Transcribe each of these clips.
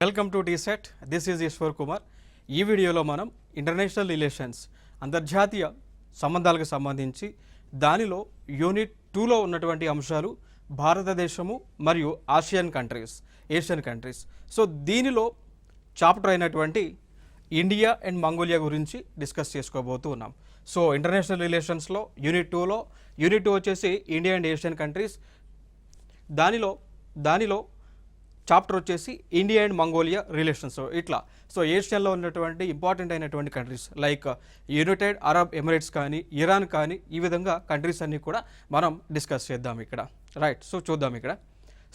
Welcome to TSET. This is Eshwar Kumar. ఈ వీడియోలో మనం ఇంటర్నేషనల్ రిలేషన్స్ అంతర్జాతీయ సంబంధాలకు సంబంధించి దానిలో యూనిట్ 2లో ఉన్నటువంటి అంశాలు భారతదేశము మరియు ఏషియన్ కంట్రీస్. సో దీనిలో చాప్టర్ అయినటువంటి ఇండియా అండ్ మంగోలియా గురించి డిస్కస్ చేసుకోబోతూ ఉన్నాం. సో ఇంటర్నేషనల్ రిలేషన్స్లో యూనిట్ 2 వచ్చేసి ఇండియా అండ్ ఏషియన్ కంట్రీస్. దానిలో చాప్టర్ వచ్చేసి India and Mongolia relations. So ఏషియాలో ఉన్నటువంటి ఇంపార్టెంట్ అయినటువంటి countries like United Arab Emirates కానీ, ఇరాన్ కానీ, ఈ విధంగా కంట్రీస్ అన్నీ కూడా మనం డిస్కస్ చేద్దాం ఇక్కడ. రైట్, సో చూద్దాం ఇక్కడ.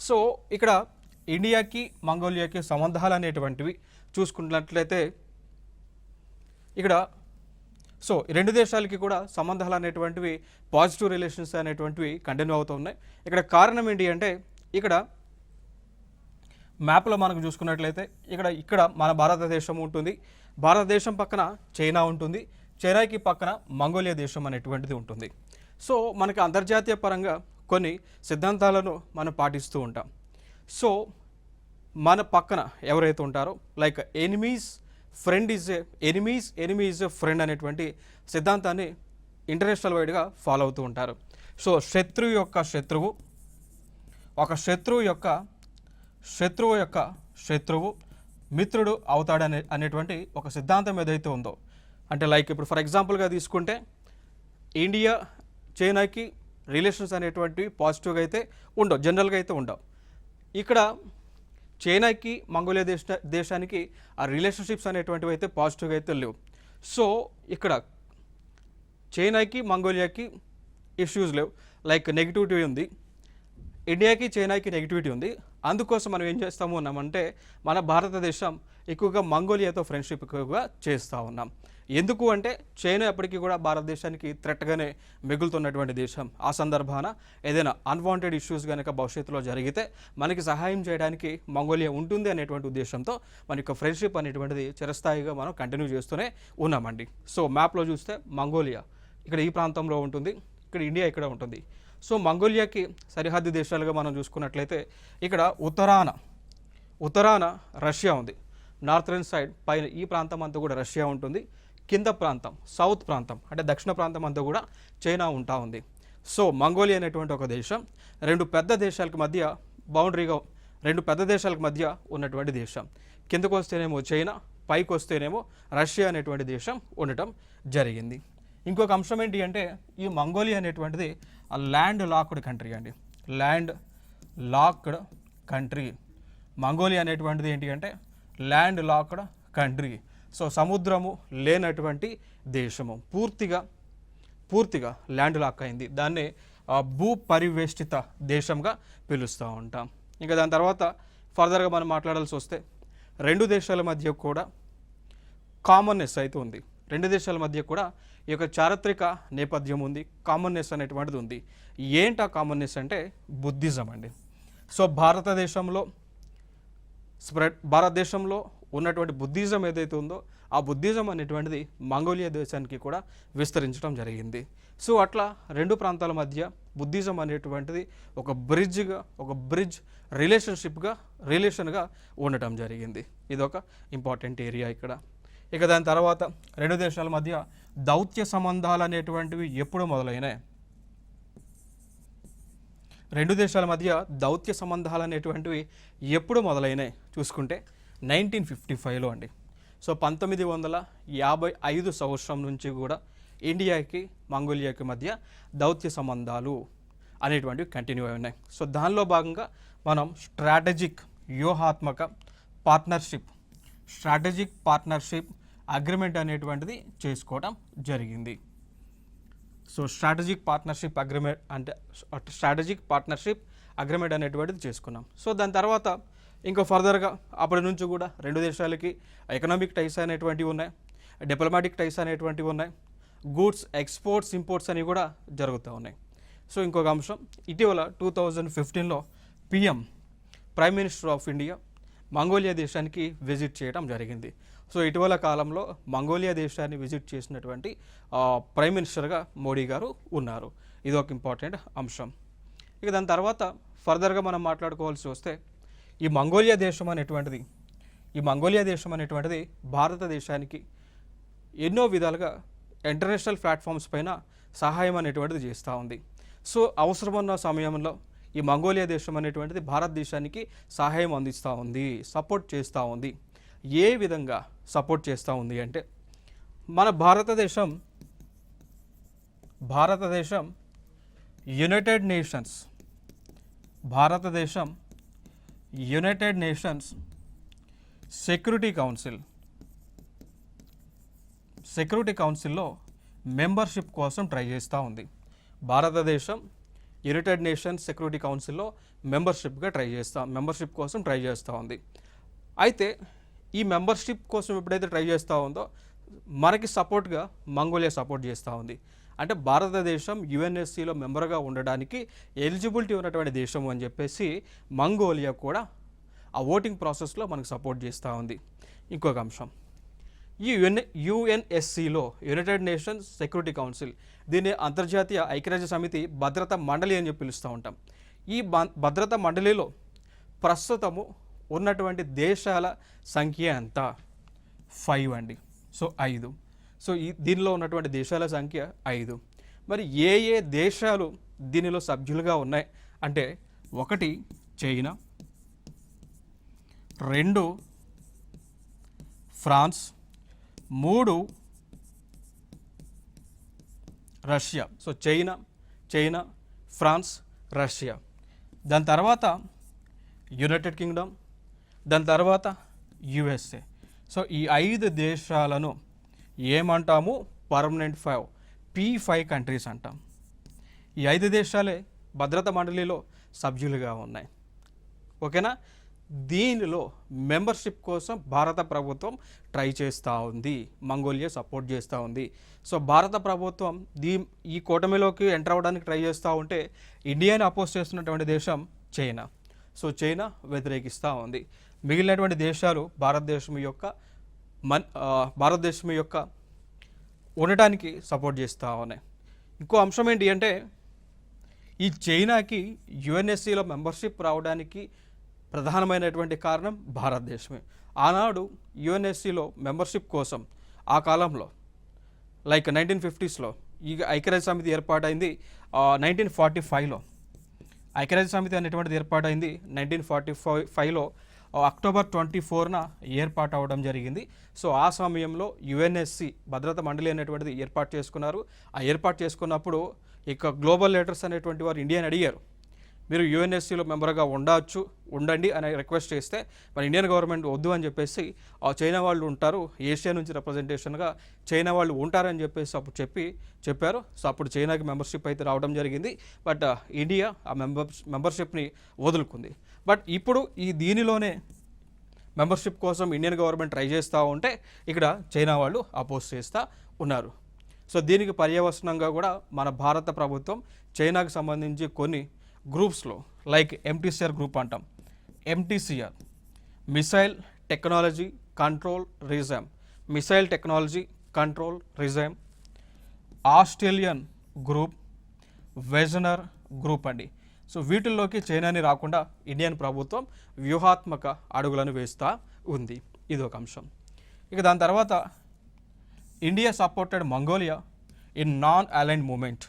సో ఇక్కడ ఇండియాకి మంగోలియాకి సంబంధాలు అనేటువంటివి చూసుకున్నట్లయితే ఇక్కడ సో రెండు దేశాలకి కూడా సంబంధాలు అనేటువంటివి పాజిటివ్ రిలేషన్స్ అనేటువంటివి కంటిన్యూ అవుతూ ఉన్నాయి. ఇక్కడ కారణం ఏంటి అంటే ఇక్కడ మ్యాప్లో మనకు చూసుకున్నట్లయితే ఇక్కడ మన భారతదేశం ఉంటుంది. భారతదేశం పక్కన చైనా ఉంటుంది. చైనాకి పక్కన మంగోలియా దేశం అనేటువంటిది ఉంటుంది. సో మనకి అంతర్జాతీయ పరంగా కొన్ని సిద్ధాంతాలను మనం పాటిస్తూ ఉంటాం. సో మన పక్కన ఎవరైతే ఉంటారో like enemy is a friend అనేటువంటి సిద్ధాంతాన్ని ఇంటర్నేషనల్ వైడ్గా ఫాలో అవుతూ ఉంటారు. సో శత్రువు యొక్క శత్రువు మిత్రుడు అవుతాడనే అనేటువంటి ఒక సిద్ధాంతం ఏదైతే ఉందో, అంటే లైక్ ఇప్పుడు ఫర్ ఎగ్జాంపుల్గా తీసుకుంటే ఇండియా చైనాకి రిలేషన్స్ అనేటువంటివి పాజిటివ్గా అయితే ఉండవు, జనరల్గా అయితే ఉండవు. ఇక్కడ చైనాకి మంగోలియా దేశానికి ఆ రిలేషన్షిప్స్ అనేటువంటివి అయితే పాజిటివ్గా అయితే లేవు. సో ఇక్కడ చైనాకి మంగోలియాకి ఇష్యూస్ లేవు, లైక్ నెగిటివిటీ ఉంది. ఇండియాకి చైనాకి నెగిటివిటీ ఉంది. అందుకోసం మనం ఏం చేస్తాము ఉన్నామంటే మన భారతదేశం ఎక్కువగా మంగోలియాతో ఫ్రెండ్షిప్ ఎక్కువగా చేస్తూ ఉన్నాం. ఎందుకు అంటే చైనా ఎప్పటికీ కూడా భారతదేశానికి థ్రెట్గానే మిగులుతున్నటువంటి దేశం. ఆ సందర్భాన ఏదైనా అన్వాంటెడ్ ఇష్యూస్ కనుక భవిష్యత్తులో జరిగితే మనకి సహాయం చేయడానికి మంగోలియా ఉంటుంది అనేటువంటి ఉద్దేశంతో మన యొక్క ఫ్రెండ్షిప్ అనేటువంటిది చిరస్థాయిగా మనం కంటిన్యూ చేస్తూనే ఉన్నామండి. సో మ్యాప్లో చూస్తే మంగోలియా ఇక్కడ ఈ ప్రాంతంలో ఉంటుంది, ఇక్కడ ఇండియా ఇక్కడ ఉంటుంది. సో మంగోలియాకి సరిహద్దు దేశాలుగా మనం చూసుకున్నట్లయితే ఇక్కడ ఉత్తరాన రష్యా ఉంది. నార్థరన్ సైడ్ పైన ఈ ప్రాంతం అంతా కూడా రష్యా ఉంటుంది. కింద ప్రాంతం సౌత్ ప్రాంతం అంటే దక్షిణ ప్రాంతం అంతా కూడా చైనా ఉంటా ఉంది. సో మంగోలియా అనేటువంటి ఒక దేశం రెండు పెద్ద దేశాలకు మధ్య ఉన్నటువంటి దేశం. కిందకు వస్తేనేమో చైనా, పైకి వస్తేనేమో రష్యా అనేటువంటి దేశం ఉండటం జరిగింది. ఇంకొక అంశం ఏంటి అంటే ఈ మంగోలియా అనేటువంటిది ల్యాండ్ లాక్డ్ కంట్రీ అండి. ల్యాండ్ లాక్డ్ కంట్రీ మంగోలియా అనేటువంటిది ఏంటి అంటే ల్యాండ్ లాక్డ్ కంట్రీ. సో సముద్రము లేనటువంటి దేశము, పూర్తిగా ల్యాండ్ లాక్ అయింది. దాన్ని భూ పరివేష్టిత దేశంగా పిలుస్తూ ఉంటాం. ఇంకా దాని తర్వాత ఫర్దర్గా మనం మాట్లాడాల్సి వస్తే రెండు దేశాల మధ్య కూడా కామన్నెస్ అయితే ఉంది. రెండు దేశాల మధ్య కూడా ఈ యొక్క చారిత్రక నేపథ్యం ఉంది, కామన్నెస్ అనేటువంటిది ఉంది. ఏంటి ఆ కామన్నెస్ అంటే బుద్ధిజం అండి. సో భారతదేశంలో ఉన్నటువంటి బుద్ధిజం ఏదైతే ఉందో ఆ బుద్ధిజం అనేటువంటిది మంగోలియా దేశానికి కూడా విస్తరించడం జరిగింది. సో అట్లా రెండు ప్రాంతాల మధ్య బుద్ధిజం అనేటువంటిది ఒక బ్రిడ్జ్ రిలేషన్గా ఉండటం జరిగింది. ఇదొక ఇంపార్టెంట్ ఏరియా ఇక్కడ. ఇక దాని తర్వాత రెండు దేశాల మధ్య దౌత్య సంబంధాలు అనేటువంటివి ఎప్పుడు మొదలైనాయి? రెండు దేశాల మధ్య దౌత్య సంబంధాలు అనేటువంటివి ఎప్పుడు మొదలైనాయి చూసుకుంటే 1955లో అండి. సో 1955 సంవత్సరం నుంచి కూడా ఇండియాకి మంగోలియాకి మధ్య దౌత్య సంబంధాలు అనేటువంటివి కంటిన్యూ అయి ఉన్నాయి. సో దానిలో భాగంగా మనం స్ట్రాటజిక్ పార్ట్నర్షిప్ అగ్రిమెంట్ అనేటువంటిది చేసుకోవడం జరిగింది. సో స్ట్రాటజిక్ పార్ట్నర్షిప్ అగ్రిమెంట్ అనేటువంటిది చేసుకున్నాం. సో దాని తర్వాత ఇంకా ఫర్దర్గా అప్పటి నుంచి కూడా రెండు దేశాలకి ఎకనామిక్ టైస్ అనేటువంటివి ఉన్నాయి, డిప్లొమాటిక్ టైస్ అనేటువంటివి ఉన్నాయి, గూడ్స్ ఎక్స్పోర్ట్స్ ఇంపోర్ట్స్ అనేవి కూడా జరుగుతూ ఉన్నాయి. సో ఇంకొక అంశం, ఇటీవల 2015లో prime minister of India Mongolia దేశానికి విజిట్ చేయడం జరిగింది. సో ఇటీవల కాలంలో మంగోలియా దేశాన్ని విజిట్ చేసినటువంటి ప్రైమ్ మినిస్టర్గా మోడీ గారు ఉన్నారు. ఇది ఒక ఇంపార్టెంట్ అంశం. ఇక దాని తర్వాత ఫర్దర్గా మనం మాట్లాడుకోవాల్సి వస్తే ఈ మంగోలియా దేశం అనేటువంటిది ఈ మంగోలియా దేశం అనేటువంటిది భారతదేశానికి ఎన్నో విధాలుగా ఇంటర్నేషనల్ ప్లాట్ఫామ్స్ పైన సహాయం అనేటువంటిది చేస్తూ ఉంది. సో అవసరమున్న సమయంలో ఈ మంగోలియా దేశం అనేటువంటిది భారతదేశానికి సహాయం అందిస్తూ ఉంది, సపోర్ట్ చేస్తూ ఉంది. ఏ విధంగా సపోర్ట్ చేస్తూ ఉంది అంటే, మన భారతదేశం యునైటెడ్ నేషన్స్ సెక్యూరిటీ కౌన్సిల్లో మెంబర్షిప్ కోసం ట్రై చేస్తూ ఉంది. భారతదేశం యునైటెడ్ నేషన్స్ సెక్యూరిటీ కౌన్సిల్లో మెంబర్షిప్ కోసం ట్రై చేస్తూ ఉంది. అయితే ఈ మెంబర్షిప్ కోసం ఎప్పుడైతే ట్రై చేస్తూ ఉందో మనకి సపోర్ట్గా మంగోలియా సపోర్ట్ చేస్తూ ఉంది. అంటే భారతదేశం యుఎన్ఎస్సిలో మెంబర్గా ఉండడానికి ఎలిజిబిలిటీ ఉన్నటువంటి దేశం అని చెప్పేసి మంగోలియా కూడా ఆ ఓటింగ్ ప్రాసెస్లో మనకు సపోర్ట్ చేస్తూ ఉంది. ఇంకొక అంశం, ఈ యుఎన్ఎస్సిలో యునైటెడ్ నేషన్స్ సెక్యూరిటీ కౌన్సిల్, దీన్ని అంతర్జాతీయ ఐక్యరాజ్య సమితి భద్రతా మండలి అని చెప్పి పిలుస్తూ ఉంటాం. ఈ భద్రతా మండలిలో ప్రస్తుతము ఉన్నటువంటి దేశాల సంఖ్య ఎంత? 5 అండి. సో 5. సో దీనిలో ఉన్నటువంటి దేశాల సంఖ్య 5. మరి ఏ దేశాలు దీనిలో సభ్యులుగా ఉన్నాయి అంటే, 1 China, 2 France, 3 Russia. So China, France, Russia. దాని తర్వాత యునైటెడ్ కింగ్డమ్, దాని తర్వాత యుఎస్ఏ. సో ఈ 5 దేశాలను ఏమంటాము? పర్మనెంట్ 5, P5 కంట్రీస్ అంటాం. ఈ 5 దేశాలే భద్రతా మండలిలో సభ్యులుగా ఉన్నాయి. ఓకేనా? దీనిలో మెంబర్షిప్ కోసం భారత ప్రభుత్వం ట్రై చేస్తూ ఉంది, మంగోలియా సపోర్ట్ చేస్తూ ఉంది. సో భారత ప్రభుత్వం ఈ కూటమిలోకి ఎంటర్ అవ్వడానికి ట్రై చేస్తూ ఉంటే ఇండియాని అపోజ్ చేస్తున్నటువంటి దేశం చైనా. సో చైనా వ్యతిరేకిస్తూ ఉంది. మిగిలినటువంటి దేశాలు భారతదేశం యొక్క ఉండటానికి సపోర్ట్ చేస్తూ ఉన్నాయి. ఇంకో అంశం ఏంటి అంటే, ఈ చైనాకి యుఎన్ఎస్సిలో మెంబర్షిప్ రావడానికి ప్రధానమైనటువంటి కారణం భారతదేశమే. ఆనాడు యుఎన్ఎస్సిలో మెంబర్షిప్ కోసం ఆ కాలంలో లైక్ 1950స్లో ఈ ఐక్యరాజ్య సమితి ఏర్పాటైంది. 1945లో ఐక్యరాజ్య సమితి అనేటువంటిది ఏర్పాటైంది. 1945లో అక్టోబర్ 24న ఏర్పాటు అవ్వడం జరిగింది. సో ఆ సమయంలో యుఎన్ఎస్సి భద్రతా మండలి అనేటువంటిది ఏర్పాటు చేసుకున్నారు. ఆ ఏర్పాటు చేసుకున్నప్పుడు ఇక గ్లోబల్ లీడర్స్ అనేటువంటి వారు ఇండియాని అడిగారు, మీరు యుఎన్ఎస్సిలో మెంబర్గా ఉండండి అని రిక్వెస్ట్ చేస్తే మన ఇండియన్ గవర్నమెంట్ వద్దు అని చెప్పేసి చైనా వాళ్ళు ఉంటారు, ఏషియా నుంచి రిప్రజెంటేషన్గా చైనా వాళ్ళు ఉంటారని చెప్పేసి అప్పుడు చెప్పారు. సో అప్పుడు చైనాకి మెంబర్షిప్ అయితే రావడం జరిగింది. బట్ ఇండియా ఆ మెంబర్షిప్ని వదులుకుంది. బట్ ఇప్పుడు దీనిలోనే మెంబర్షిప్ కోసం ఇండియన్ గవర్నమెంట్ ట్రై చేస్తూ ఉంటే ఇక్కడ చైనా వాళ్ళు అపోజ్ చేస్తూ ఉన్నారు. సో దీనికి పర్యవసనంగా కూడా మన భారత ప్రభుత్వం చైనాకు సంబంధించి కొన్ని గ్రూప్స్లో లైక్ ఎంటీసీఆర్ గ్రూప్ అంటాం, MTCR missile technology control regime, Australian group, Wassenaar group అండి. సో వీటిల్లోకి చైనాని రాకుండా ఇండియన్ ప్రభుత్వం వ్యూహాత్మక అడుగులను వేస్తూ ఉంది. ఇది ఒక అంశం. ఇక దాని తర్వాత India supported Mongolia in non aligned moment.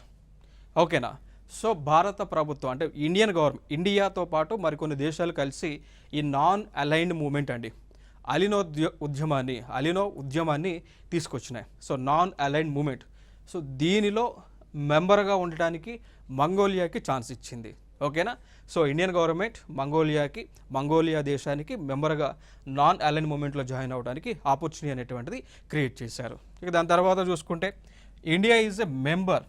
ఓకేనా? సో భారత ప్రభుత్వం అంటే ఇండియన్ గవర్నమెంట్ ఇండియాతో పాటు మరికొన్ని దేశాలు కలిసి ఈ నాన్ అలైన్డ్ మూమెంట్ అండి అలినో ఉద్యమాన్ని తీసుకొచ్చినాయి. So non aligned movement. So దీనిలో మెంబర్గా ఉండటానికి మంగోలియాకి ఛాన్స్ ఇచ్చింది. ఓకేనా? సో ఇండియన్ గవర్నమెంట్ మంగోలియా దేశానికి మెంబర్గా నాన్ అలైన్ మూమెంట్లో జాయిన్ అవ్వడానికి ఆపర్చునిటీ అనేటువంటిది క్రియేట్ చేశారు. ఇక దాని తర్వాత చూసుకుంటే India is a member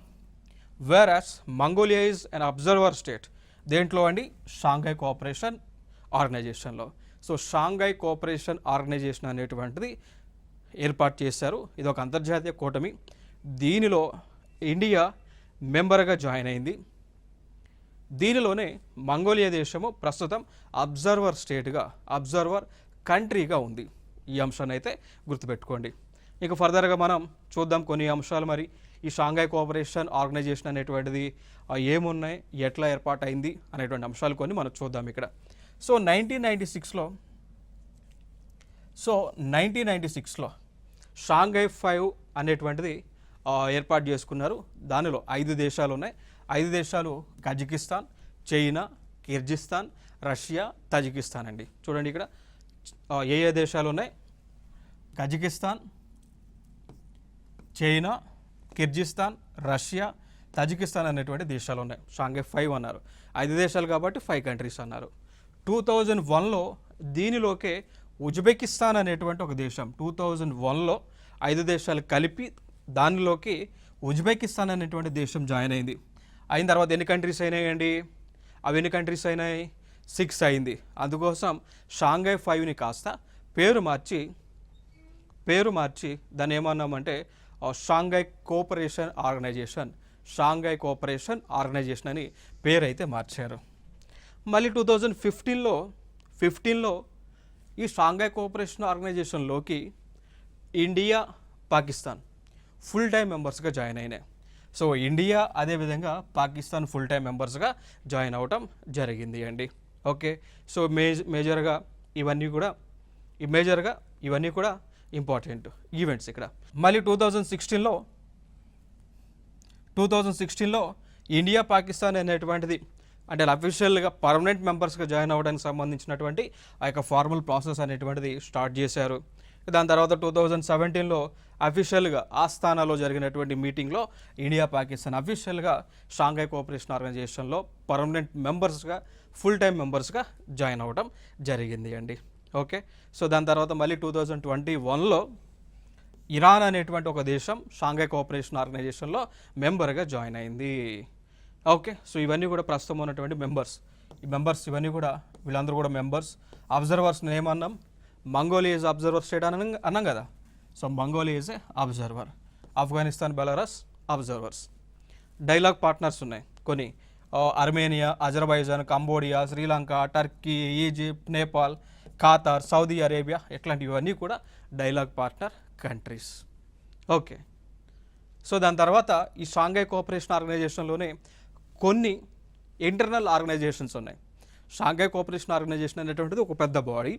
whereas Mongolia is an observer state. దేంట్లో అండి? షాంఘై కోఆపరేషన్ ఆర్గనైజేషన్లో. సో షాంఘై కోఆపరేషన్ ఆర్గనైజేషన్ అనేటువంటిది ఏర్పాటు చేశారు. ఇది ఒక అంతర్జాతీయ కూటమి. దీనిలో ఇండియా మెంబర్గా జాయిన్ అయింది. దీనిలోనే మంగోలియా దేశము ప్రస్తుతం అబ్జర్వర్ కంట్రీగా ఉంది. ఈ అంశాన్ని అయితే గుర్తుపెట్టుకోండి. ఇక ఫర్దర్గా మనం చూద్దాం కొన్ని అంశాలు. మరి ఈ షాంఘై కోఆపరేషన్ ఆర్గనైజేషన్ అనేటువంటిది ఏమున్నాయి, ఎట్లా ఏర్పాటైంది అనేటువంటి అంశాలు కొన్ని మనం చూద్దాం ఇక్కడ. సో 1996లో సో 1996లో షాంఘై 5 అనేటువంటిది ఏర్పాటు చేసుకున్నారు. దానిలో 5 దేశాలు ఉన్నాయి. 5 దేశాలు Kazakhstan, China, Kyrgyzstan, Russia, Tajikistan అండి. చూడండి ఇక్కడ ఏ దేశాలు ఉన్నాయి? Kazakhstan, China, Kyrgyzstan, Russia, Tajikistan అనేటువంటి దేశాలు ఉన్నాయి. షాంఘై 5 అన్నారు. 5 దేశాలు కాబట్టి 5 కంట్రీస్ అన్నారు. 2001లో దీనిలోకే ఉజ్బెకిస్తాన్ అనేటువంటి ఒక దేశం 2001లో 5 దేశాలు కలిపి దానిలోకి ఉజ్బెకిస్తాన్ అనేటువంటి దేశం జాయిన్ అయింది. అయిన తర్వాత ఎన్ని కంట్రీస్ అయినాయండి? అవి ఎన్ని కంట్రీస్ అయినాయి? 6 అయింది. అందుకోసం షాంఘై 5ని కాస్త పేరు మార్చి దాన్ని ఏమన్నామంటే Shanghai cooperation organisation, Shanghai cooperation organisation అని పేరు అయితే మార్చారు. మళ్ళీ 2015లో ఈ షాంఘై కోఆపరేషన్ ఆర్గనైజేషన్లోకి ఇండియా, పాకిస్తాన్ ఫుల్ టైం మెంబర్స్గా జాయిన్ అయినాయి. సో ఇండియా అదేవిధంగా పాకిస్తాన్ ఫుల్ టైం మెంబర్స్గా జాయిన్ అవ్వటం జరిగింది అండి. ఓకే, సో మేజర్గా ఇవన్నీ కూడా ఇంపార్టెంట్ ఈవెంట్స్ ఇక్కడ. మళ్ళీ 2016లో ఇండియా, పాకిస్తాన్ అనేటువంటిది అంటే అఫీషియల్గా పర్మనెంట్ మెంబర్స్గా జాయిన్ అవ్వడానికి సంబంధించినటువంటి ఆ యొక్క ఫార్మల్ ప్రాసెస్ అనేటువంటిది స్టార్ట్ చేశారు. దాని తర్వాత 2017లో అఫీషియల్గా ఆస్థానాలో జరిగినటువంటి మీటింగ్లో ఇండియా, పాకిస్తాన్ అఫీషియల్గా షాంఘై కోఆపరేషన్ ఆర్గనైజేషన్లో పర్మనెంట్ మెంబర్స్గా ఫుల్ టైం మెంబర్స్గా జాయిన్ అవ్వడం జరిగింది అండి. ఓకే, సో దాని తర్వాత మళ్ళీ 2021లో ఇరాన్ అనేటువంటి ఒక దేశం షాంఘై కోఆపరేషన్ ఆర్గనైజేషన్లో మెంబర్గా జాయిన్ అయింది. ఓకే, సో ఇవన్నీ కూడా ప్రస్తుతం ఉన్నటువంటి మెంబర్స్. ఇవన్నీ కూడా వీళ్ళందరూ కూడా మెంబర్స్. అబ్జర్వర్స్ ఏమన్నాం? మంగోలియా ఈజ్ అబ్జర్వర్ స్టేట్ అన్నాం కదా. So Mongolia is a observer. Afghanistan, Belarus observers. Dialogue partners ఉన్నాయి కొన్ని, Armenia, Azerbaijan, Cambodia, Sri Lanka, Turkey, Egypt, Nepal, Qatar, Saudi Arabia ఇట్లాంటివన్నీ కూడా dialogue partner countries. Okay, so దాని తర్వాత ఈ షాంఘై కోఆపరేషన్ ఆర్గనైజేషన్లోనే కొన్ని ఇంటర్నల్ ఆర్గనైజేషన్స్ ఉన్నాయి. షాంఘై కోఆపరేషన్ ఆర్గనైజేషన్ అనేటువంటిది ఒక పెద్ద బాడీ.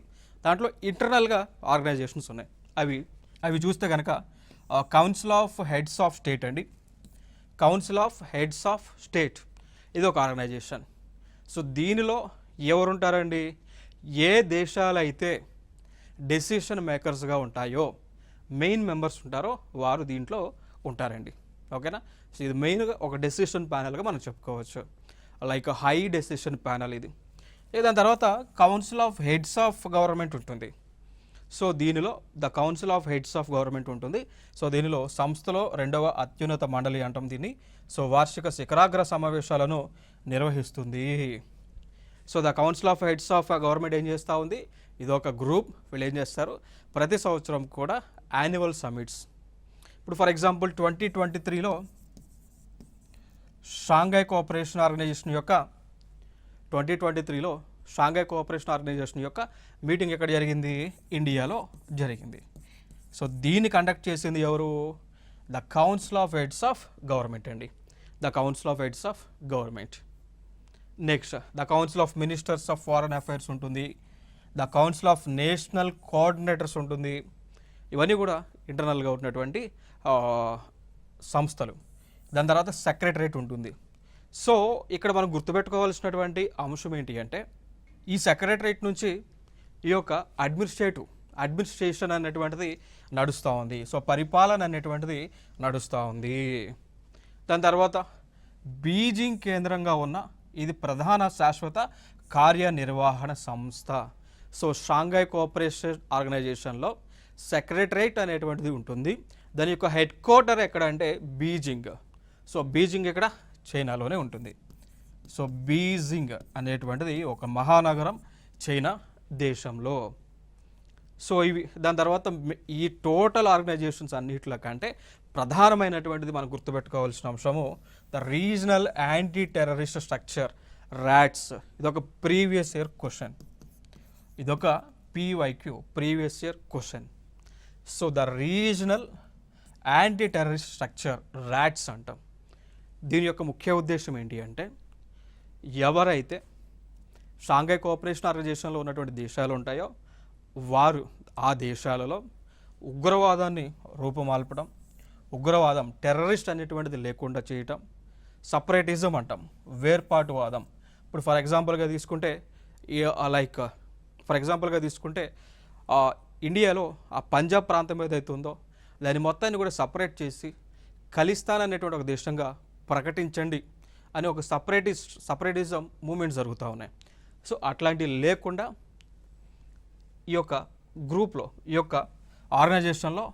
దాంట్లో ఇంటర్నల్గా ఆర్గనైజేషన్స్ ఉన్నాయి. అవి చూస్తే కనుక council of heads of state అండి. Council of heads of state ఇది ఒక ఆర్గనైజేషన్. సో దీనిలో ఎవరుంటారండి? ఏ దేశాలైతే డెసిషన్ మేకర్స్గా ఉంటాయో, మెయిన్ మెంబర్స్ ఉంటారో వారు దీంట్లో ఉంటారండి. ఓకేనా? సో ఇది మెయిన్గా ఒక డెసిషన్ ప్యానల్గా మనం చెప్పుకోవచ్చు. లైక్ హై డెసిషన్ ప్యానల్ ఇది. దాని తర్వాత Council of heads of government ఉంటుంది. సో దీనిలో the council of heads of government ఉంటుంది. సో దీనిలో సంస్థలో 2వ అత్యున్నత మండలి అంటాం దీన్ని. సో వార్షిక శిఖరాగ్ర సమావేశాలను నిర్వహిస్తుంది. So the council of heads of government ఏం చేస్తూ ఉంది? ఇది ఒక గ్రూప్. వీళ్ళు ఏం చేస్తారు? ప్రతి సంవత్సరం కూడా యాన్యువల్ సమ్మిట్స్. ఇప్పుడు ఫర్ ఎగ్జాంపుల్ 2023లో షాంఘై కోఆపరేషన్ ఆర్గనైజేషన్ యొక్క మీటింగ్ ఎక్కడ జరిగింది? ఇండియాలో జరిగింది. సో దీన్ని కండక్ట్ చేసింది ఎవరు? The council of heads of government అండి. The council of heads of government. Next the council of ministers of foreign affairs ఉంటుంది. The council of national coordinators ఉంటుంది. ఇవన్నీ కూడా ఇంటర్నల్గా ఉన్నటువంటి సంస్థలు. దాని తర్వాత సెక్రటరేట్ ఉంటుంది. సో ఇక్కడ మనం గుర్తుపెట్టుకోవాల్సినటువంటి అంశం ఏంటి అంటే ఈ సెక్రటరేట్ నుంచి ఈ యొక్క అడ్మినిస్ట్రేషన్ అనేటువంటిది నడుస్తూ ఉంది. సో పరిపాలన అనేటువంటిది నడుస్తూ ఉంది. దాని తర్వాత బీజింగ్ కేంద్రంగా ఉన్న ఇది ప్రధాన శాశ్వత కార్యనిర్వహణ సంస్థ. సో షాంఘై కోఆపరేషన్ ఆర్గనైజేషన్లో సెక్రటరేట్ అనేటువంటిది ఉంటుంది. దాని యొక్క హెడ్ క్వార్టర్ ఎక్కడ అంటే బీజింగ్. సో బీజింగ్ ఇక్కడ చైనాలోనే ఉంటుంది. సో బీజింగ్ అనేటువంటిది ఒక మహానగరం చైనా దేశంలో. సో ఇవి దాని తర్వాత ఈ టోటల్ ఆర్గనైజేషన్స్ అన్నిట్లో కంటే ప్రధానమైనటువంటిది మనం గుర్తుపెట్టుకోవాల్సిన అంశము the regional anti terrorist structure rats. ఇదొక ప్రీవియస్ ఇయర్ క్వశ్చన్. ఇదొక PYQ previous year question. So the regional anti terrorist structure rats అంటాం. దీని యొక్క ముఖ్య ఉద్దేశం ఏంటి అంటే ఎవరైతే షాంఘై కోఆపరేషన్ ఆర్గనైజేషన్లో ఉన్నటువంటి దేశాలు ఉంటాయో వారు ఆ దేశాలలో ఉగ్రవాదాన్ని రూపుమాల్పడం, ఉగ్రవాదం టెర్రరిస్ట్ అనేటువంటిది లేకుండా చేయటం, సపరేటిజం అంటాం, వేర్పాటువాదం. ఇప్పుడు ఫర్ ఎగ్జాంపుల్గా తీసుకుంటే లైక్ ఫర్ ఎగ్జాంపుల్గా తీసుకుంటే ఇండియాలో ఆ పంజాబ్ ప్రాంతం ఏదైతే ఉందో దాని మొత్తాన్ని కూడా సపరేట్ చేసి ఖలిస్తాన్ అనేటువంటి ఒక దేశంగా ప్రకటించండి అని ఒక సపరేటిజం మూమెంట్స్ జరుగుతూ ఉన్నాయి. సో అట్లాంటివి లేకుండా ఈ యొక్క గ్రూప్లో, ఈ యొక్క ఆర్గనైజేషన్లో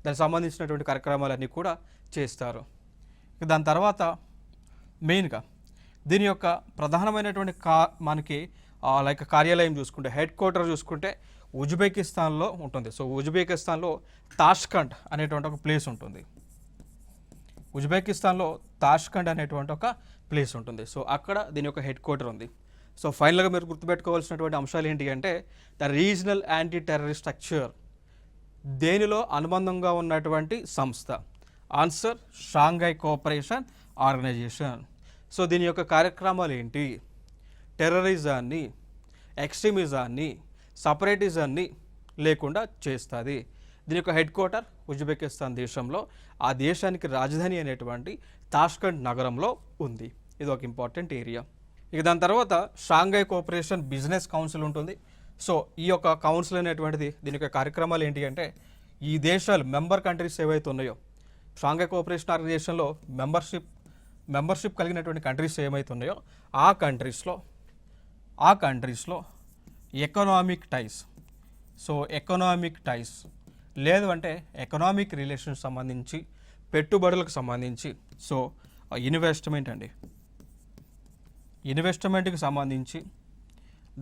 దానికి సంబంధించినటువంటి కార్యక్రమాలన్నీ కూడా చేస్తారు. దాని తర్వాత మెయిన్గా దీని యొక్క ప్రధానమైనటువంటి మనకి లైక్ కార్యాలయం చూసుకుంటే, హెడ్ క్వార్టర్ చూసుకుంటే ఉజ్బెకిస్తాన్లో ఉంటుంది. సో ఉజ్బెకిస్తాన్లో తాష్కండ్ అనేటువంటి ఒక ప్లేస్ ఉంటుంది. ఉజ్బెకిస్తాన్లో తాష్కండ్ అనేటువంటి ఒక ప్లేస్ ఉంటుంది. సో అక్కడ దీని యొక్క హెడ్ క్వార్టర్ ఉంది. సో ఫైనల్గా మీరు గుర్తుపెట్టుకోవాల్సినటువంటి అంశాలు ఏంటి అంటే the regional anti terrorist structure, దేనిలో అనుబంధంగా ఉన్నటువంటి సంస్థ. Answer Shanghai cooperation Organisation. So దీని యొక్క కార్యక్రమాలు ఏంటి? టెర్రరిజాన్ని, ఎక్స్ట్రీమిజాన్ని, సపరేటిజాన్ని లేకుండా చేస్తుంది. దీని యొక్క హెడ్ క్వార్టర్ ఉజ్బెకిస్తాన్ దేశంలో, ఆ దేశానికి రాజధాని అనేటువంటి తాష్కండ్ నగరంలో ఉంది. ఇది ఒక ఇంపార్టెంట్ ఏరియా. ఇక దాని తర్వాత షాంఘై కోఆపరేషన్ బిజినెస్ కౌన్సిల్ ఉంటుంది. సో ఈ యొక్క కౌన్సిల్ అనేటువంటిది దీని యొక్క కార్యక్రమాలు ఏంటి అంటే ఈ దేశాలు మెంబర్ కంట్రీస్ ఏవైతే ఉన్నాయో షాంఘై కోఆపరేషన్ ఆర్గనైజేషన్లో మెంబర్షిప్ కలిగినటువంటి కంట్రీస్ ఏమైతే ఉన్నాయో ఆ కంట్రీస్లో ఎకనామిక్ టైస్, సో ఎకనామిక్ టైస్ లేదు అంటే ఎకనామిక్ రిలేషన్స్ సంబంధించి, పెట్టుబడులకు సంబంధించి, సో ఇన్వెస్ట్మెంట్కి సంబంధించి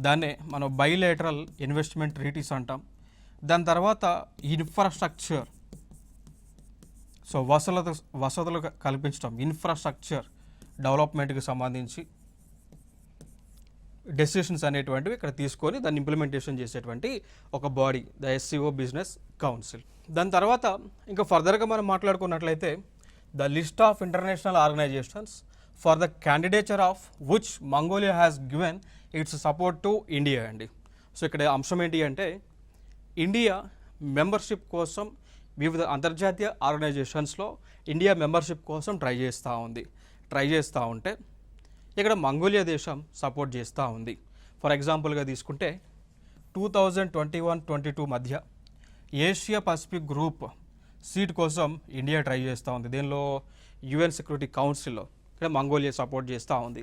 దాన్నే మనం బైలేటరల్ ఇన్వెస్ట్మెంట్ ట్రీటీస్ అంటాం. దాని తర్వాత ఇన్ఫ్రాస్ట్రక్చర్, సో వసతులు కల్పించడం, ఇన్ఫ్రాస్ట్రక్చర్ డెవలప్మెంట్కి సంబంధించి డెసిషన్స్ అనేటువంటివి ఇక్కడ తీసుకొని దాన్ని ఇంప్లిమెంటేషన్ చేసేటువంటి ఒక body, the SCO business council. దాని తర్వాత ఇంకా ఫర్దర్గా మనం మాట్లాడుకున్నట్లయితే the list of international organisations for the candidature of which Mongolia has given its support to India అండి. సో ఇక్కడ అంశం ఏంటి అంటే ఇండియా మెంబర్షిప్ కోసం వివిధ అంతర్జాతీయ ఆర్గనైజేషన్స్లో ఇండియా మెంబర్షిప్ కోసం ట్రై చేస్తూ ఉంటే ఇక్కడ మంగోలియా దేశం సపోర్ట్ చేస్తూ ఉంది. ఫర్ ఎగ్జాంపుల్గా తీసుకుంటే 2021-22 మధ్య ఏషియా పసిఫిక్ గ్రూప్ సీట్ కోసం ఇండియా ట్రై చేస్తూ ఉంది. దీనిలో UN సెక్యూరిటీ కౌన్సిల్లో ఇక్కడ మంగోలియా సపోర్ట్ చేస్తూ ఉంది.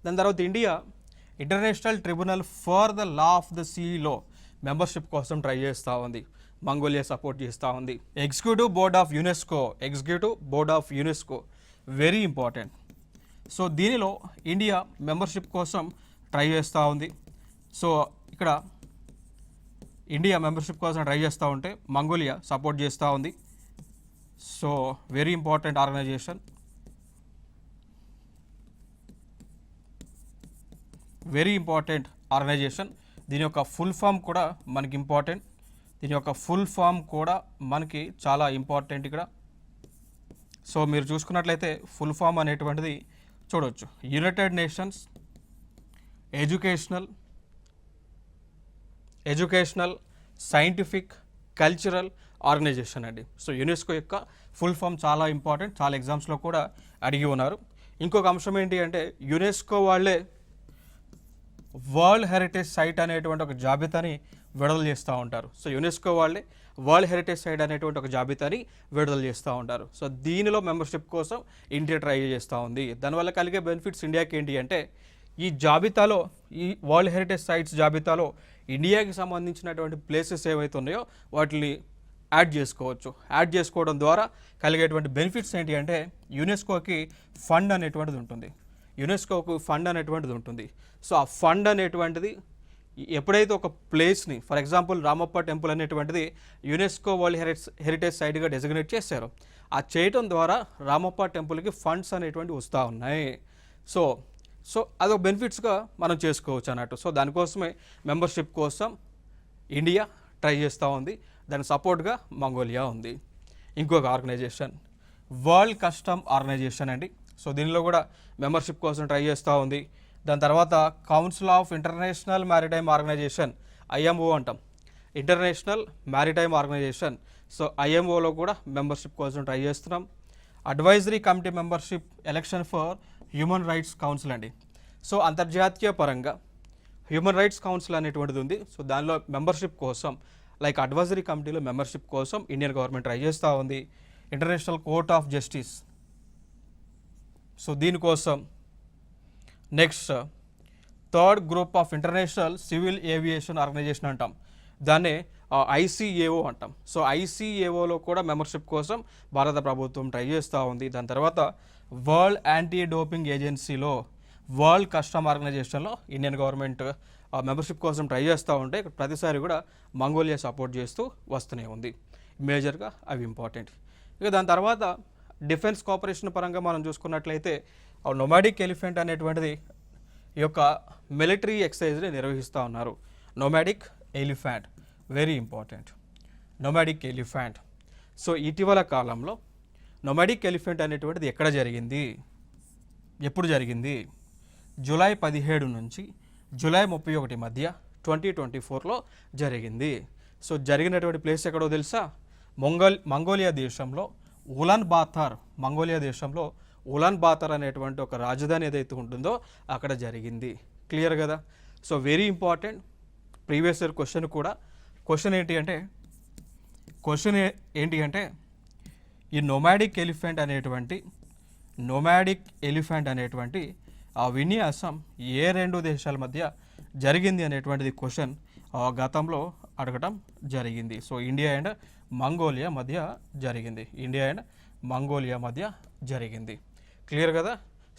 దాని తర్వాత India international tribunal for the law of the సీలో మెంబర్షిప్ కోసం ట్రై చేస్తూ ఉంది. మంగోలియా సపోర్ట్ చేస్తూ ఉంది. Executive board of UNESCO very important. So దీనిలో ఇండియా మెంబర్షిప్ కోసం ట్రై చేస్తూ ఉంది. సో ఇక్కడ ఇండియా మెంబర్షిప్ కోసం ట్రై చేస్తూ ఉంటే మంగోలియా సపోర్ట్ చేస్తూ ఉంది. So very important organisation. దీని యొక్క ఫుల్ ఫామ్ కూడా మనకి చాలా ఇంపార్టెంట్ ఇక్కడ. సో మీరు చూసుకున్నట్లయితే ఫుల్ ఫామ్ అనేటువంటిది చూడవచ్చు. United Nations Educational Scientific Cultural Organisation అండి. సో యునెస్కో యొక్క ఫుల్ ఫామ్ చాలా ఇంపార్టెంట్, చాలా ఎగ్జామ్స్లో కూడా అడిగి ఉన్నారు. ఇంకొక అంశం ఏంటి అంటే యునెస్కో వాళ్ళే వరల్డ్ హెరిటేజ్ సైట్ అనేటువంటి ఒక జాబితాని విడుదల చేస్తూ ఉంటారు. సో యునెస్కో వాళ్ళే వరల్డ్ హెరిటేజ్ సైట్ అనేటువంటి ఒక జాబితాని విడుదల చేస్తూ ఉంటారు. సో దీనిలో మెంబర్షిప్ కోసం ఇండియా ట్రై చేస్తూ ఉంది. దానివల్ల కలిగే బెనిఫిట్స్ ఇండియాకి ఏంటి అంటే ఈ వరల్డ్ హెరిటేజ్ సైట్స్ జాబితాలో ఇండియాకి సంబంధించినటువంటి ప్లేసెస్ ఏవైతే ఉన్నాయో వాటిని యాడ్ చేసుకోవడం ద్వారా కలిగేటువంటి బెనిఫిట్స్ ఏంటి అంటే యునెస్కోకి ఫండ్ అనేటువంటిది ఉంటుంది. సో ఆ ఫండ్ అనేటువంటిది ఎప్పుడైతే ఒక ప్లేస్ని, ఫర్ ఎగ్జాంపుల్ రామప్ప టెంపుల్ అనేటువంటిది యునెస్కో వరల్డ్ హెరిటేజ్ సైట్గా డెసిగ్నేట్ చేశారు. ఆ చేయటం ద్వారా రామప్ప టెంపుల్కి ఫండ్స్ అనేటువంటివి వస్తూ ఉన్నాయి. సో అదొక బెనిఫిట్స్గా మనం చేసుకోవచ్చు అన్నట్టు. సో దానికోసమే మెంబర్షిప్ కోసం ఇండియా ట్రై చేస్తూ ఉంది. దాని సపోర్ట్గా మంగోలియా ఉంది. ఇంకొక ఆర్గనైజేషన్ వరల్డ్ కస్టమ్ ఆర్గనైజేషన్ అండి. సో దీనిలో కూడా మెంబర్షిప్ కోసం ట్రై చేస్తూ ఉంది. దాని తర్వాత Council of International Maritime Organisation, IMO అంటాం. ఇంటర్నేషనల్ మ్యారిటైమ్ ఆర్గనైజేషన్, సో ఐఎంఓలో కూడా మెంబర్షిప్ కోసం ట్రై చేస్తున్నాం. Advisory committee membership election for Human Rights Council అండి. సో అంతర్జాతీయ పరంగా హ్యూమన్ రైట్స్ కౌన్సిల్ అనేటువంటిది ఉంది. సో దానిలో మెంబర్షిప్ కోసం లైక్ అడ్వైజరీ కమిటీలో మెంబర్షిప్ కోసం ఇండియన్ గవర్నమెంట్ ట్రై చేస్తూ ఉంది. International court of justice, so దీనికోసం. Next third group of international civil aviation organisation అంటాం, దాన్నే ఐసీఏఓ అంటాం. సో ఐసీఏఓలో కూడా మెంబర్షిప్ కోసం భారత ప్రభుత్వం ట్రై చేస్తూ ఉంది. దాని తర్వాత వరల్డ్ యాంటీ డోపింగ్ ఏజెన్సీలో, వరల్డ్ కస్టమ్ ఆర్గనైజేషన్లో ఇండియన్ గవర్నమెంట్ మెంబర్షిప్ కోసం ట్రై చేస్తూ ఉంటే ప్రతిసారి కూడా మంగోలియా సపోర్ట్ చేస్తూ వస్తూనే ఉంది. మేజర్గా అవి ఇంపార్టెంట్. ఇక దాని తర్వాత డిఫెన్స్ కోఆపరేషన్ పరంగా మనం చూసుకున్నట్లయితే నొమాడిక్ ఎలిఫెంట్ అనేటువంటిది ఈ యొక్క మిలిటరీ ఎక్సర్సైజ్ని నిర్వహిస్తూ ఉన్నారు. Nomadic elephant very important. Nomadic elephant. So ఇటీవల కాలంలో నొమాడిక్ ఎలిఫెంట్ అనేటువంటిది ఎక్కడ జరిగింది, ఎప్పుడు జరిగింది? జూలై 17 నుంచి జూలై 31 మధ్య 2024లో జరిగింది. సో జరిగినటువంటి ప్లేస్ ఎక్కడో తెలుసా? మంగోలియా దేశంలో ఉలాన్ బాతార్, మంగోలియా దేశంలో ఉలాన్ బాతార్ అనేటువంటి ఒక రాజధాని ఏదైతే ఉంటుందో అక్కడ జరిగింది. క్లియర్ కదా? So very important. Previous year question కూడా. క్వశ్చన్ ఏంటి అంటే ఈ నొమాడిక్ ఎలిఫెంట్ అనేటువంటి ఆ విన్యాసం ఏ రెండు దేశాల మధ్య జరిగింది అనేటువంటిది క్వశ్చన్ గతంలో అడగటం జరిగింది. సో ఇండియా అండ్ మంగోలియా మధ్య జరిగింది. క్లియర్ కదా?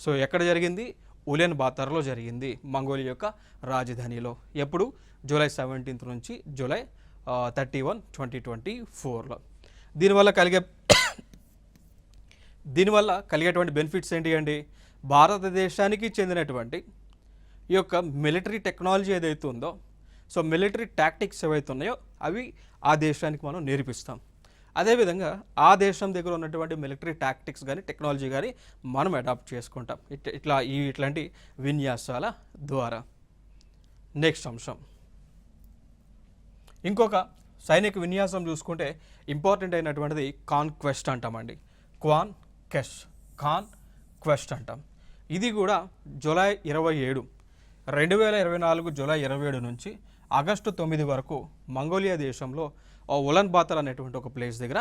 సో ఎక్కడ జరిగింది? ఉలాన్ బాతార్లో జరిగింది, మంగోలియా యొక్క రాజధానిలో. ఎప్పుడు? జూలై 17 నుంచి జూలై 31, 2024లో. దీనివల్ల కలిగేటువంటి బెనిఫిట్స్ ఏంటి అండి? భారతదేశానికి చెందినటువంటి ఈ యొక్క మిలిటరీ టెక్నాలజీ ఏదైతే ఉందో, సో మిలిటరీ టాక్టిక్స్ ఏవైతే ఉన్నాయో అవి ఆ దేశానికి మనం నేర్పిస్తాం. అదేవిధంగా ఆ దేశం దగ్గర ఉన్నటువంటి మిలిటరీ టాక్టిక్స్ కానీ టెక్నాలజీ కానీ మనం అడాప్ట్ చేసుకుంటాం ఇట్లాంటి విన్యాసాల ద్వారా. నెక్స్ట్ అంశం, ఇంకొక సైనిక విన్యాసం చూసుకుంటే ఇంపార్టెంట్ అయినటువంటిది కాన్క్వెస్ట్ అంటామండి. కాన్క్వెస్ట్ అంటాం. ఇది కూడా జూలై 27, 2024 జూలై 27 నుంచి ఆగస్టు 9 వరకు మంగోలియా దేశంలో ఉలాన్ బాతార్ అనేటువంటి ఒక ప్లేస్ దగ్గర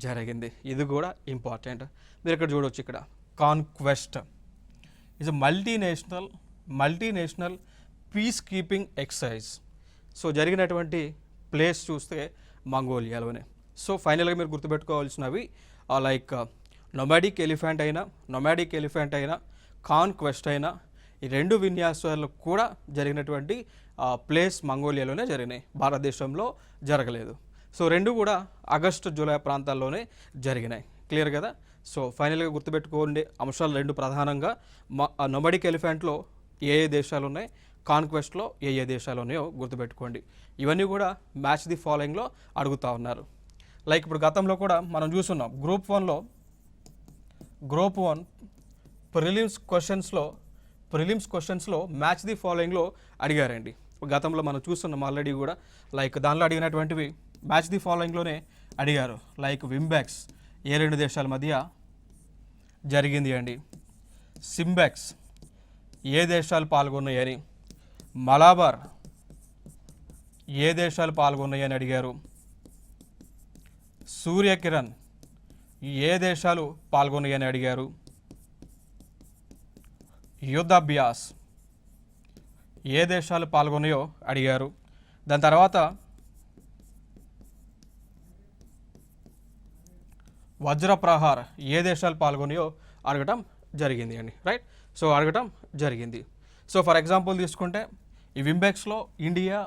జరిగింది. ఇది కూడా ఇంపార్టెంట్. మీరు ఇక్కడ చూడవచ్చు, ఇక్కడ conquest is multinational piece keeping exercise. So జరిగినటువంటి ప్లేస్ చూస్తే మంగోలియాలోనే. సో ఫైనల్గా మీరు గుర్తుపెట్టుకోవాల్సినవి లైక్ నొమాడిక్ ఎలిఫెంట్ అయినా కాన్క్వెస్ట్ అయినా ఈ రెండు విన్యాసాలు కూడా జరిగినటువంటి ప్లేస్ మంగోలియాలోనే జరిగినాయి, భారతదేశంలో జరగలేదు. సో రెండు కూడా ఆగస్టు జూలై ప్రాంతాల్లోనే జరిగినాయి. క్లియర్ కదా? సో ఫైనల్గా గుర్తుపెట్టుకోండి అంశాలు రెండు ప్రధానంగా. నొమాడిక్ ఎలిఫెంట్లో ఏ దేశాలు ఉన్నాయి, కాన్క్వెస్ట్లో ఏ దేశాలు ఉన్నాయో గుర్తుపెట్టుకోండి. ఇవన్నీ కూడా మ్యాచ్ ది ఫాలోయింగ్లో అడుగుతూ ఉన్నారు. లైక్ ఇప్పుడు గతంలో కూడా మనం చూస్తున్నాం గ్రూప్ 1 ప్రిలిమ్స్ క్వశ్చన్స్లో మ్యాచ్ ది ఫాలోయింగ్లో అడిగారండి. గతంలో మనం చూస్తున్నాం ఆల్రెడీ కూడా. లైక్ దానిలో అడిగినటువంటివి మ్యాచ్ ది ఫాలోయింగ్లోనే అడిగారు. లైక్ వింబెక్స్ ఏ రెండు దేశాల మధ్య జరిగింది అండి, సింబెక్స్ ఏ దేశాలు పాల్గొన్నాయని, మలాబార్ ఏ దేశాలు పాల్గొన్నాయని అడిగారు, సూర్యకిరణ్ ఏ దేశాలు పాల్గొన్నాయని అడిగారు, యుద్ధాభ్యాస్ ఏ దేశాలు పాల్గొన్నాయో అడిగారు. దాని తర్వాత వజ్రప్రహార్ ఏ దేశాలు పాల్గొన్నాయో అడగటం జరిగింది అండి. రైట్? సో అడగటం జరిగింది. సో ఫర్ ఎగ్జాంపుల్ తీసుకుంటే ఈ వింబెక్స్లో ఇండియా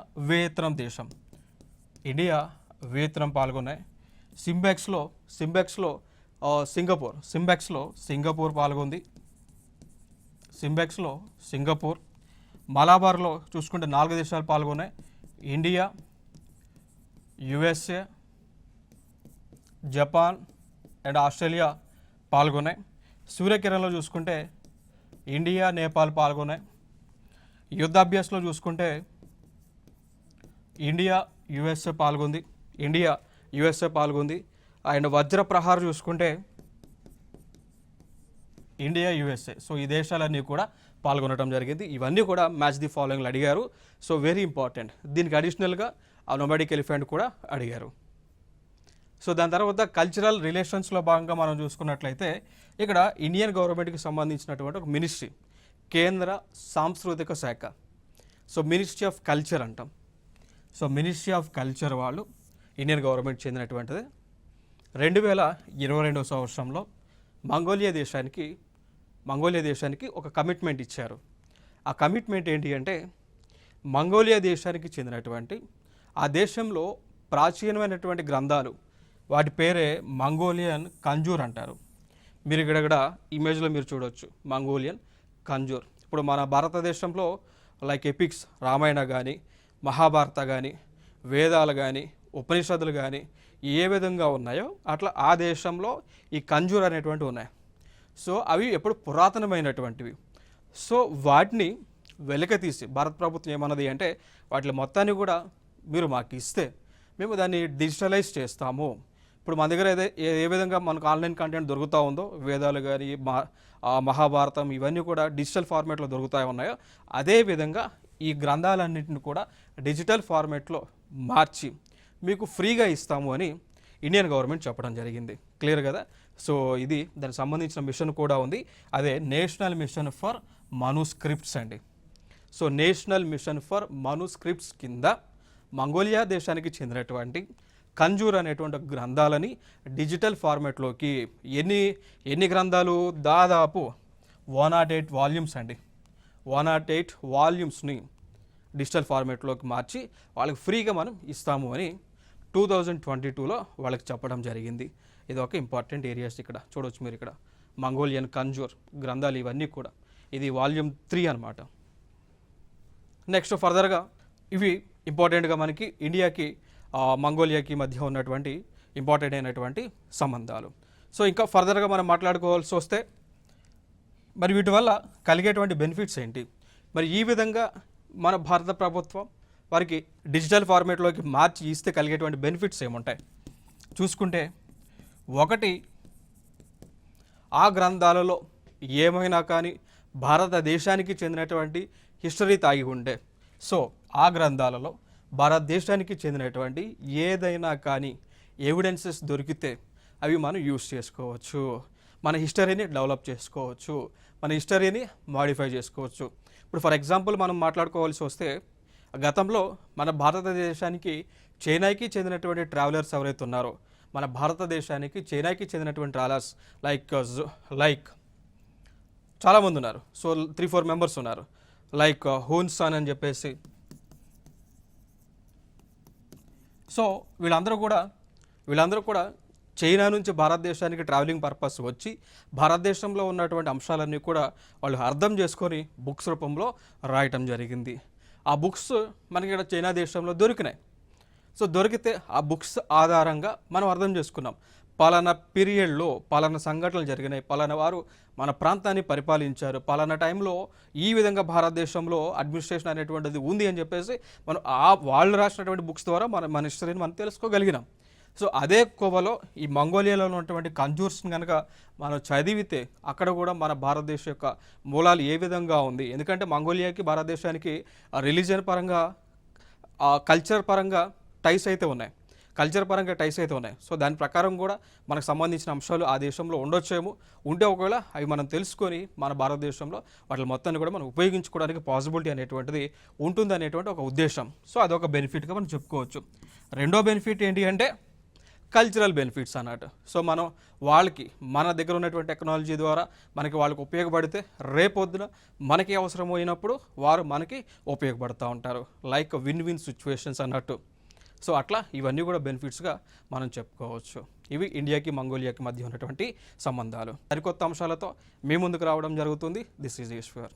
వియత్నాం పాల్గొన్నాయి. సింబెక్స్లో సింగపూర్ పాల్గొంది. సింగపూర్. మలాబార్లో చూసుకుంటే 4 దేశాలు పాల్గొన్నాయి, India, USA, Japan and Australia పాల్గొన్నాయి. సూర్యకిరణ్లో చూసుకుంటే ఇండియా, నేపాల్ పాల్గొన్నాయి. యుద్ధాభ్యాస్లో చూసుకుంటే ఇండియా, యుఎస్ఏ పాల్గొంది, ఇండియా యుఎస్ఏ పాల్గొంది. అండ్ వజ్ర ప్రహార్ చూసుకుంటే ఇండియా యుఎస్ఏ, సో ఈ దేశాలన్నీ కూడా పాల్గొనడం జరిగింది. ఇవన్నీ కూడా మ్యాచ్ ది ఫాలోయింగ్లు అడిగారు. So very important. దీనికి అడిషనల్గా ఆ నొమాడిక్ ఎలిఫెంట్ కూడా అడిగారు. సో దాని తర్వాత కల్చరల్ రిలేషన్స్లో భాగంగా మనం చూసుకున్నట్లయితే ఇక్కడ ఇండియన్ గవర్నమెంట్కి సంబంధించినటువంటి ఒక మినిస్ట్రీ, కేంద్ర సాంస్కృతిక శాఖ. సో మినిస్ట్రీ ఆఫ్ కల్చర్ అంటాం. సో మినిస్ట్రీ ఆఫ్ కల్చర్ వాళ్ళు ఇండియన్ గవర్నమెంట్ చెందినటువంటిది. 2022 సంవత్సరంలో మంగోలియా దేశానికి ఒక కమిట్మెంట్ ఇచ్చారు. ఆ కమిట్మెంట్ ఏంటి అంటే మంగోలియా దేశానికి చెందినటువంటి ఆ దేశంలో ప్రాచీనమైనటువంటి గ్రంథాలు, వాటి పేరే మంగోలియన్ కంజూర్ అంటారు. మీరు ఇక్కడ ఇమేజ్లో మీరు చూడవచ్చు మంగోలియన్ కంజూర్. ఇప్పుడు మన భారతదేశంలో లైక్ ఎపిక్స్, రామాయణ కానీ, మహాభారత కానీ, వేదాలు కానీ, ఉపనిషత్తులు కానీ ఏ విధంగా ఉన్నాయో అట్లా ఆ దేశంలో ఈ కంజూర్ అనేటువంటివి ఉన్నాయి. సో అవి ఎప్పుడు పురాతనమైనటువంటివి. సో వాటిని వెలకతీసి భారత ప్రభుత్వం ఏమన్నది అంటే వాటి మొత్తాన్ని కూడా మీరు మాకు ఇస్తే మేము దాన్ని డిజిటలైజ్ చేస్తాము. ఇప్పుడు మన దగ్గర ఏ విధంగా మనకు ఆన్లైన్ కంటెంట్ దొరుకుతూ ఉందో, వేదాలు కానీ మహాభారతం ఇవన్నీ కూడా డిజిటల్ ఫార్మేట్లో దొరుకుతూ ఉన్నాయో, అదేవిధంగా ఈ గ్రంథాలన్నింటిని కూడా డిజిటల్ ఫార్మేట్లో మార్చి మీకు ఫ్రీగా ఇస్తాము అని ఇండియన్ గవర్నమెంట్ చెప్పడం జరిగింది. క్లియర్ కదా? సో ఇది దానికి సంబంధించిన మిషన్ కూడా ఉంది. అదే నేషనల్ మిషన్ ఫర్ మనుస్క్రిప్ట్స్ అండి. So national mission for manuscripts కింద మంగోలియా దేశానికి చెందినటువంటి కంజూర్ అనేటువంటి గ్రంథాలని డిజిటల్ ఫార్మేట్లోకి ఎన్ని గ్రంథాలు, దాదాపు 108 వాల్యూమ్స్ అండి. 108 వాల్యూమ్స్ని డిజిటల్ ఫార్మేట్లోకి మార్చి వాళ్ళకి ఫ్రీగా మనం ఇస్తాము అని 2022లో వాళ్ళకి చెప్పడం జరిగింది. ఇది ఒక ఇంపార్టెంట్ ఏరియాస్. ఇక్కడ చూడవచ్చు మీరు, ఇక్కడ మంగోలియన్ కంజూర్ గ్రంథాలు ఇవన్నీ కూడా, ఇది వాల్యూమ్ 3 అనమాట. నెక్స్ట్ ఫర్దర్గా ఇవి ఇంపార్టెంట్గా మనకి ఇండియాకి మంగోలియాకి మధ్య ఉన్నటువంటి ఇంపార్టెంట్ అయినటువంటి సంబంధాలు. సో ఇంకా ఫర్దర్గా మనం మాట్లాడుకోవాల్సి వస్తే మరి వీటి వల్ల కలిగేటువంటి బెనిఫిట్స్ ఏంటి, మరి ఈ విధంగా మన భారత ప్రభుత్వం వారికి డిజిటల్ ఫార్మేట్లోకి మార్చి ఇస్తే కలిగేటువంటి బెనిఫిట్స్ ఏముంటాయి చూసుకుంటే, ఒకటి, ఆ గ్రంథాలలో ఏమైనా కానీ భారతదేశానికి చెందినటువంటి హిస్టరీ తాగి ఉండే, సో ఆ గ్రంథాలలో భారతదేశానికి చెందినటువంటి ఏదైనా కానీ ఎవిడెన్సెస్ దొరికితే అవి మనం యూస్ చేసుకోవచ్చు, మన హిస్టరీని డెవలప్ చేసుకోవచ్చు, మన హిస్టరీని మాడిఫై చేసుకోవచ్చు. ఇప్పుడు ఫర్ ఎగ్జాంపుల్ మనం మాట్లాడుకోవాల్సి వస్తే, గతంలో మన భారతదేశానికి చైనాకి చెందినటువంటి ట్రావెలర్స్ ఎవరైతే ఉన్నారో, మన భారతదేశానికి చైనాకి చెందినటువంటి ట్రావెలర్స్ లైక్ చాలామంది ఉన్నారు. సో 3-4 మెంబర్స్ ఉన్నారు. లైక్ హూన్సాన్ అని చెప్పేసి. సో వీళ్ళందరూ కూడా చైనా నుంచి భారతదేశానికి ట్రావెలింగ్ పర్పస్ వచ్చి భారతదేశంలో ఉన్నటువంటి అంశాలన్నీ కూడా వాళ్ళు అర్థం చేసుకొని బుక్స్ రూపంలో రాయటం జరిగింది. ఆ బుక్స్ మనకి ఇక్కడ చైనా దేశంలో దొరికినాయి. సో దొరికితే ఆ బుక్స్ ఆధారంగా మనం అర్థం చేసుకున్నాం, పలానా పీరియడ్లో పలానా సంఘటనలు జరిగినాయి, పలానా వారు మన ప్రాంతాన్ని పరిపాలించారు, పలానా టైంలో ఈ విధంగా భారతదేశంలో అడ్మినిస్ట్రేషన్ అనేటువంటిది ఉంది అని చెప్పేసి మనం వాళ్ళు రాసినటువంటి బుక్స్ ద్వారా మన హిస్టరీని మనం తెలుసుకోగలిగినాం. సో అదే కోవలో ఈ మంగోలియాలో ఉన్నటువంటి కంజూర్స్ని కనుక మనం చదివితే అక్కడ కూడా మన భారతదేశం యొక్క మూలాలు ఏ విధంగా ఉంది, ఎందుకంటే మంగోలియాకి భారతదేశానికి రిలీజియన్ పరంగా, కల్చర్ పరంగా టైస్ అయితే ఉన్నాయి. సో దాని ప్రకారం కూడా మనకు సంబంధించిన అంశాలు ఆ దేశంలో ఉండొచ్చేమో, ఉంటే ఒకవేళ అవి మనం తెలుసుకొని మన భారతదేశంలో వాటి మొత్తాన్ని కూడా మనం ఉపయోగించుకోవడానికి పాసిబిలిటీ అనేటువంటిది ఉంటుంది అనేటువంటి ఒక ఉద్దేశం. సో అదొక బెనిఫిట్గా మనం చెప్పుకోవచ్చు. రెండో బెనిఫిట్ ఏంటి అంటే కల్చరల్ బెనిఫిట్స్ అన్నట్టు. సో మనం వాళ్ళకి మన దగ్గర ఉన్నటువంటి టెక్నాలజీ ద్వారా వాళ్ళకి ఉపయోగపడితే రేపొద్దున మనకి అవసరమైనప్పుడు వారు మనకి ఉపయోగపడుతూ ఉంటారు. లైక్ విన్ విన్ సిచ్యువేషన్స్ అన్నట్టు. సో అట్లా ఇవన్నీ కూడా బెనిఫిట్స్గా మనం చెప్పుకోవచ్చు. ఇవి ఇండియాకి మంగోలియాకి మధ్య ఉన్నటువంటి సంబంధాలు. సరికొత్త అంశాలతో మీ ముందుకు రావడం జరుగుతుంది. This is Eshwar.